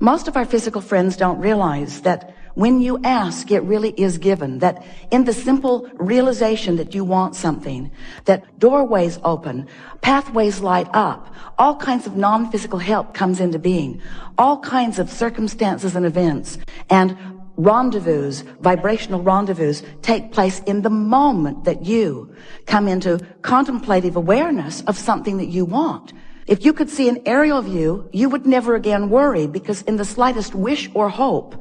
Most of our physical friends don't realize that when you ask, it really is given. That in the simple realization that you want something, that doorways open, pathways light up, all kinds of non-physical help comes into being, all kinds of circumstances and events, and rendezvous, vibrational rendezvous, take place in the moment that you come into contemplative awareness of something that you want. If you could see an aerial view, you would never again worry, because in the slightest wish or hope,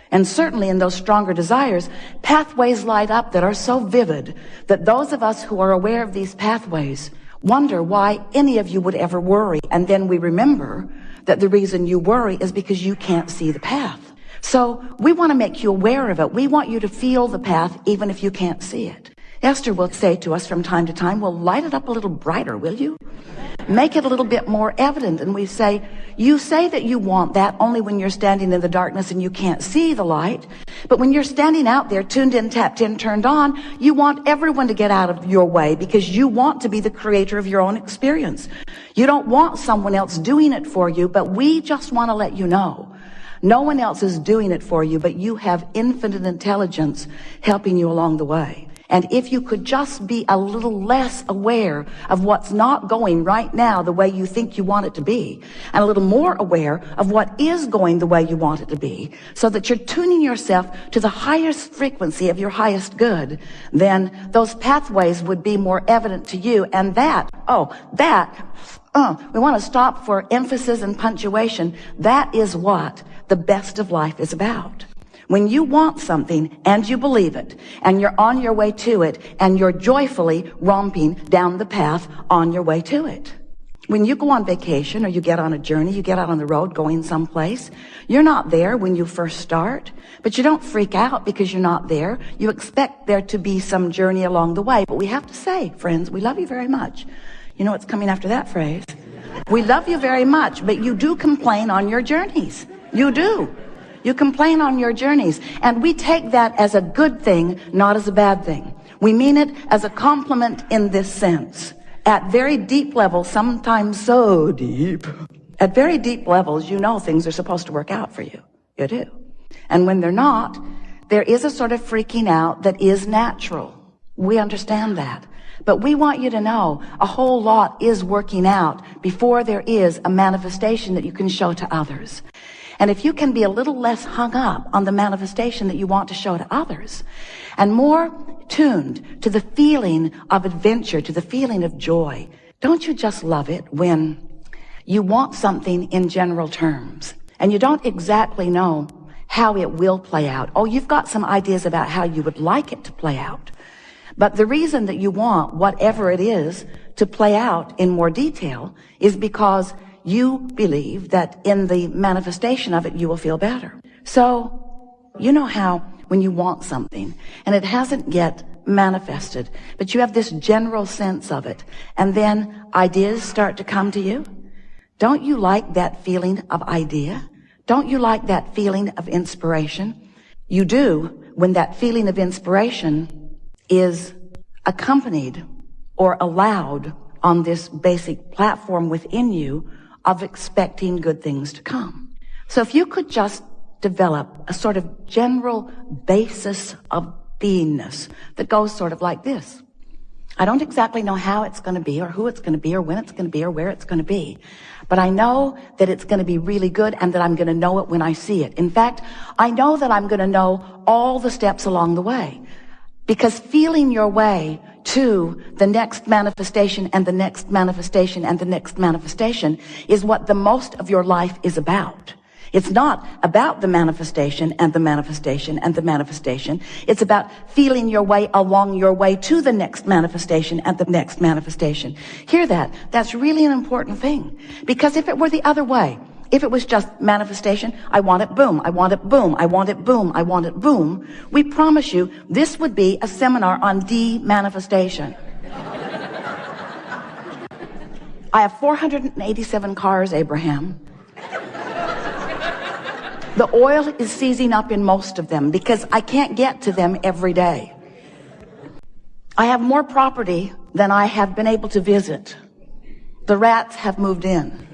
and certainly in those stronger desires, pathways light up that are so vivid that those of us who are aware of these pathways wonder why any of you would ever worry. And then we remember that the reason you worry is because you can't see the path. So we want to make you aware of it. We want you to feel the path even if you can't see it. Esther will say to us from time to time, well, light it up a little brighter, will you? Make it a little bit more evident. And we say, you say that you want that only when you're standing in the darkness and you can't see the light. But when you're standing out there, tuned in, tapped in, turned on, you want everyone to get out of your way because you want to be the creator of your own experience. You don't want someone else doing it for you, but we just want to let you know. No one else is doing it for you, but you have infinite intelligence helping you along the way. And if you could just be a little less aware of what's not going right now the way you think you want it to be, and a little more aware of what is going the way you want it to be, so that you're tuning yourself to the highest frequency of your highest good, then those pathways would be more evident to you. And we want to stop for emphasis and punctuation. That is what the best of life is about. When you want something and you believe it and you're on your way to it and you're joyfully romping down the path on your way to it. When you go on vacation or you get on a journey, you get out on the road going someplace, you're not there when you first start, but you don't freak out because you're not there. You expect there to be some journey along the way. But we have to say, friends, we love you very much. You know what's coming after that phrase? We love you very much, but you do complain on your journeys. You do. You complain on your journeys, and we take that as a good thing, not as a bad thing. We mean it as a compliment in this sense. At very deep levels, sometimes so deep, at very deep levels, you know things are supposed to work out for you. You do. And when they're not, there is a sort of freaking out that is natural. We understand that. But we want you to know a whole lot is working out before there is a manifestation that you can show to others. And if you can be a little less hung up on the manifestation that you want to show to others and more tuned to the feeling of adventure, to the feeling of joy, don't you just love it when you want something in general terms and you don't exactly know how it will play out? Oh, you've got some ideas about how you would like it to play out. But the reason that you want whatever it is to play out in more detail is because you believe that in the manifestation of it, you will feel better. So, you know how when you want something and it hasn't yet manifested, but you have this general sense of it, and then ideas start to come to you? Don't you like that feeling of idea? Don't you like that feeling of inspiration? You do when that feeling of inspiration is accompanied or allowed on this basic platform within you of expecting good things to come. So if you could just develop a sort of general basis of beingness that goes sort of like this. I don't exactly know how it's going to be or who it's going to be or when it's going to be or where it's going to be, but I know that it's going to be really good and that I'm going to know it when I see it. In fact, I know that I'm going to know all the steps along the way, because feeling your way to the next manifestation and the next manifestation and the next manifestation is what the most of your life is about. It's not about the manifestation and the manifestation and the manifestation. It's about feeling your way along your way to the next manifestation and the next manifestation. Hear that? That's really an important thing. Because if it were the other way, if it was just manifestation, I want it, boom, I want it, boom, I want it, boom, I want it, boom, we promise you this would be a seminar on de-manifestation. I have 487 cars, Abraham. The oil is seizing up in most of them because I can't get to them every day. I have more property than I have been able to visit. The rats have moved in.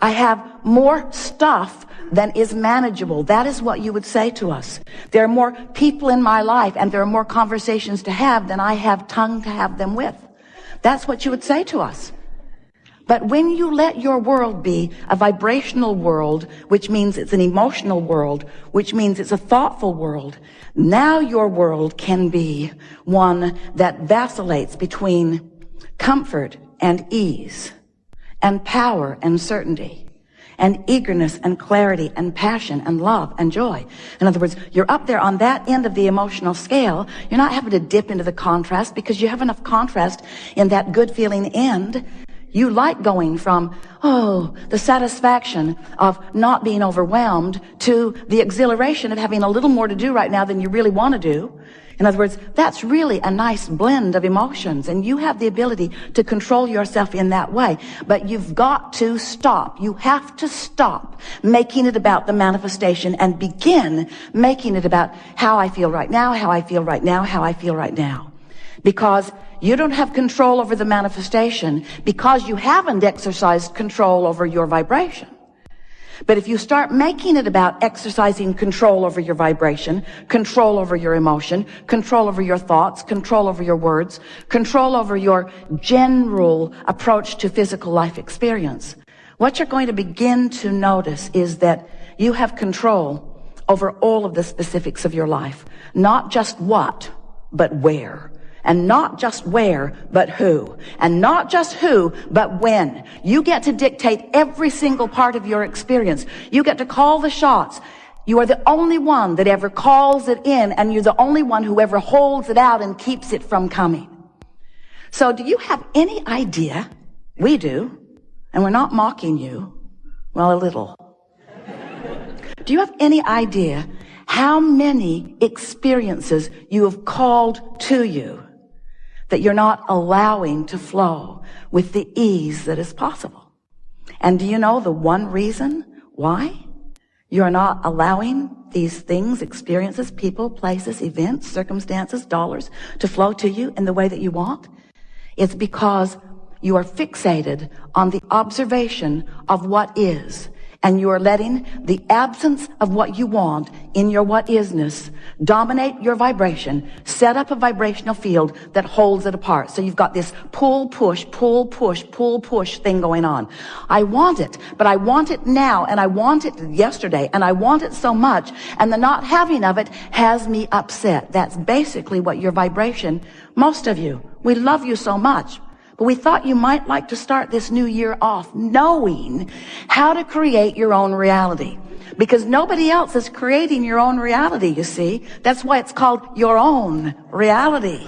I have more stuff than is manageable. That is what you would say to us. There are more people in my life and there are more conversations to have than I have tongue to have them with. That's what you would say to us. But when you let your world be a vibrational world, which means it's an emotional world, which means it's a thoughtful world, now your world can be one that vacillates between comfort and ease, and power and certainty, and eagerness and clarity and passion and love and joy. In other words, you're up there on that end of the emotional scale. You're not having to dip into the contrast because you have enough contrast in that good feeling end. You like going from, the satisfaction of not being overwhelmed to the exhilaration of having a little more to do right now than you really want to do. In other words, that's really a nice blend of emotions, and you have the ability to control yourself in that way. But you've got to stop. You have to stop making it about the manifestation and begin making it about how I feel right now, how I feel right now, how I feel right now. Because you don't have control over the manifestation because you haven't exercised control over your vibration. But if you start making it about exercising control over your vibration, control over your emotion, control over your thoughts, control over your words, control over your general approach to physical life experience, what you're going to begin to notice is that you have control over all of the specifics of your life. Not just what, but where. And not just where, but who. And not just who, but when. You get to dictate every single part of your experience. You get to call the shots. You are the only one that ever calls it in, and you're the only one who ever holds it out and keeps it from coming. So do you have any idea? We do. And we're not mocking you. Well, a little. Do you have any idea how many experiences you have called to you that you're not allowing to flow with the ease that is possible? And do you know the one reason why you're not allowing these things, experiences, people, places, events, circumstances, dollars to flow to you in the way that you want? It's because you are fixated on the observation of what is, and you are letting the absence of what you want in your what isness dominate your vibration, set up a vibrational field that holds it apart. So you've got this pull, push, pull, push, pull, push thing going on. I want it, but I want it now, and I want it yesterday, and I want it so much, and the not having of it has me upset. That's basically what your vibration, most of you, we love you so much. But we thought you might like to start this new year off knowing how to create your own reality. Because nobody else is creating your own reality, you see. That's why it's called your own reality.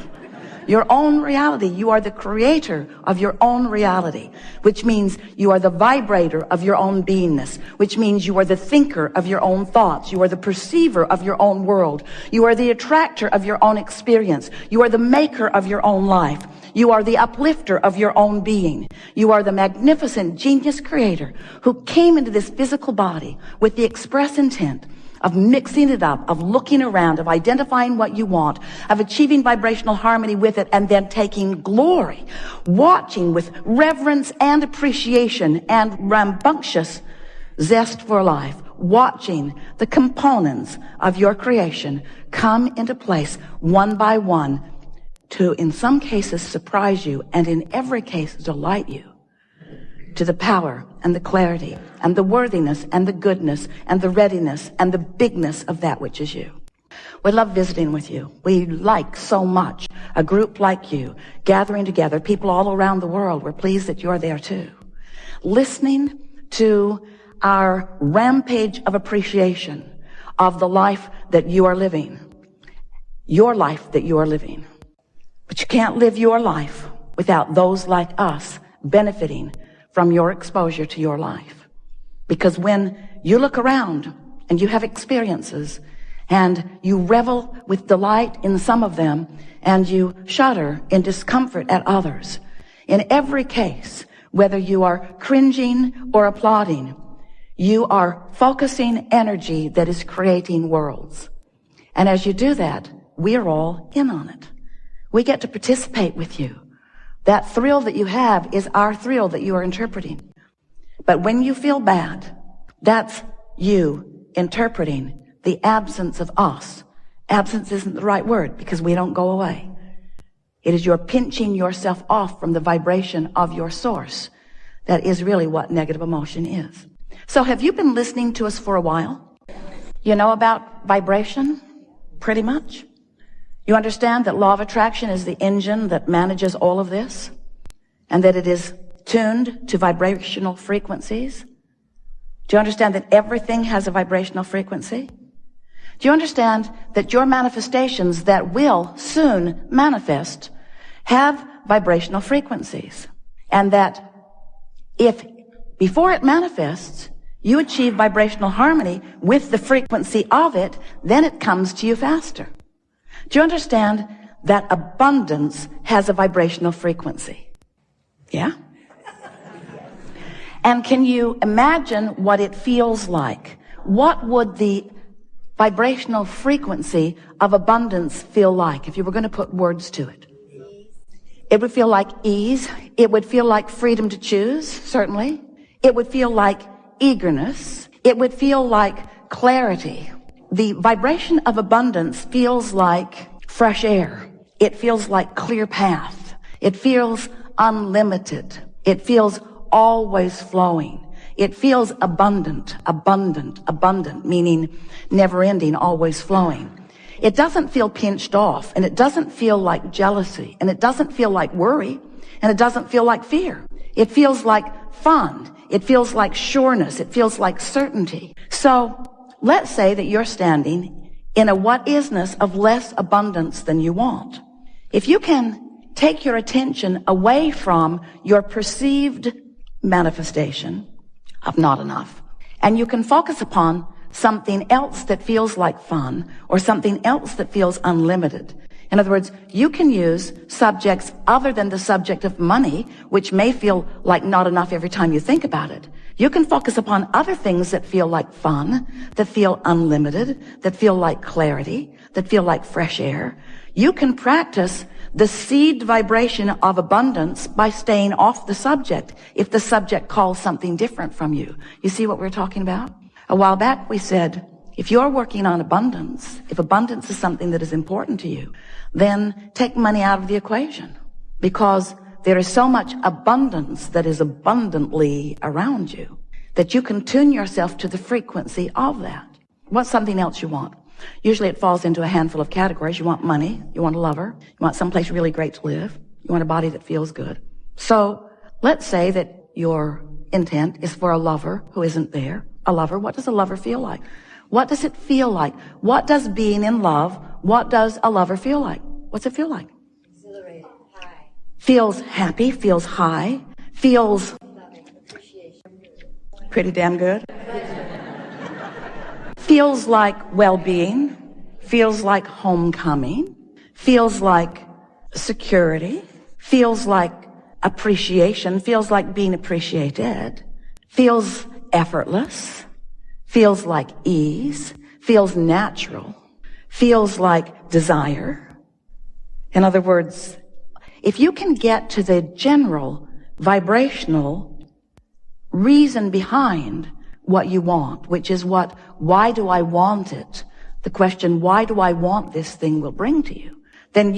Your own reality. You are the creator of your own reality, which means you are the vibrator of your own beingness, which means you are the thinker of your own thoughts. You are the perceiver of your own world. You are the attractor of your own experience. You are the maker of your own life. You are the uplifter of your own being. You are the magnificent genius creator who came into this physical body with the express intent of mixing it up, of looking around, of identifying what you want, of achieving vibrational harmony with it, and then taking glory, watching with reverence and appreciation and rambunctious zest for life, watching the components of your creation come into place one by one to, in some cases, surprise you, and in every case, delight you to the power and the clarity and the worthiness and the goodness and the readiness and the bigness of that which is you. We love visiting with you. We like so much a group like you gathering together, people all around the world. We're pleased that you're there too. Listening to our rampage of appreciation of the life that you are living. Your life that you are living. But you can't live your life without those like us benefiting from your exposure to your life. Because when you look around and you have experiences and you revel with delight in some of them and you shudder in discomfort at others, in every case, whether you are cringing or applauding, you are focusing energy that is creating worlds. And as you do that, we're all in on it. We get to participate with you. That thrill that you have is our thrill that you are interpreting. But when you feel bad, That's you interpreting the absence of us. Absence isn't the right word because we don't go away. It is your pinching yourself off from the vibration of your source. That is really what negative emotion is. So have you been listening to us for a while? You know about vibration? Pretty much. You understand that law of attraction is the engine that manages all of this, and that it is tuned to vibrational frequencies? Do you understand that everything has a vibrational frequency? Do you understand that your manifestations that will soon manifest have vibrational frequencies? And that if before it manifests, you achieve vibrational harmony with the frequency of it, then it comes to you faster. Do you understand that abundance has a vibrational frequency? Yeah? And can you imagine what it feels like? What would the vibrational frequency of abundance feel like if you were going to put words to it? It would feel like ease. It would feel like freedom to choose, certainly. It would feel like eagerness. It would feel like clarity. The vibration of abundance feels like fresh air. It feels like clear path. It feels unlimited. It feels always flowing. It feels abundant, meaning never ending, always flowing. It doesn't feel pinched off, and it doesn't feel like jealousy, and it doesn't feel like worry, and it doesn't feel like fear. It feels like fun. It feels like sureness. It feels like certainty. So let's say that you're standing in a what-isness of less abundance than you want. If you can take your attention away from your perceived manifestation of not enough, and you can focus upon something else that feels like fun, or something else that feels unlimited. In other words, you can use subjects other than the subject of money, which may feel like not enough every time you think about it. You can focus upon other things that feel like fun, that feel unlimited, that feel like clarity, that feel like fresh air. You can practice the seed vibration of abundance by staying off the subject if the subject calls something different from you. You see what we're talking about? A while back we said, if you're working on abundance, if abundance is something that is important to you, then take money out of the equation, because there is so much abundance that is abundantly around you that you can tune yourself to the frequency of that. What's something else you want? Usually it falls into a handful of categories. You want money, you want a lover, you want someplace really great to live, you want a body that feels good. So let's say that your intent is for a lover who isn't there. A lover, what does a lover feel like? What does it feel like? What does being in love, what does a lover feel like? What's it feel like? Exhilarated, high. Feels happy, feels high, feels pretty damn good. Feels like well-being, feels like homecoming, feels like security, feels like appreciation, feels like being appreciated, feels effortless, feels like ease, feels natural, feels like desire. In other words, if you can get to the general vibrational reason behind what you want, which is why do I want it? The question, why do I want this thing, will bring to you. Then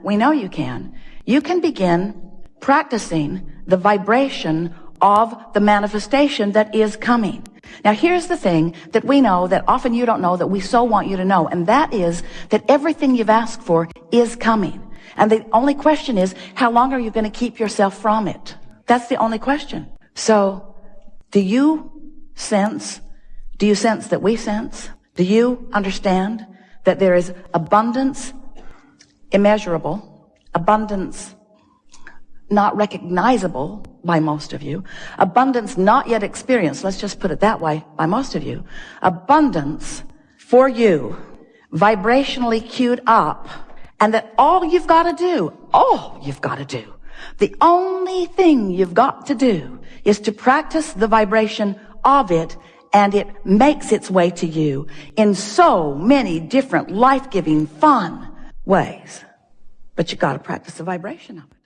we know you can begin practicing the vibration of the manifestation that is coming. Now here's the thing that we know that often you don't know, that we so want you to know, and that is that everything you've asked for is coming. And the only question is, how long are you going to keep yourself from it? That's the only question. So, do you sense that we sense? Do you understand that there is abundance immeasurable, abundance not recognizable by most of you, abundance not yet experienced, let's just put it that way, by most of you, abundance for you, vibrationally queued up, and that all you've got to do, the only thing you've got to do is to practice the vibration of it, and it makes its way to you in so many different life-giving, fun ways. But you got to practice the vibration of it.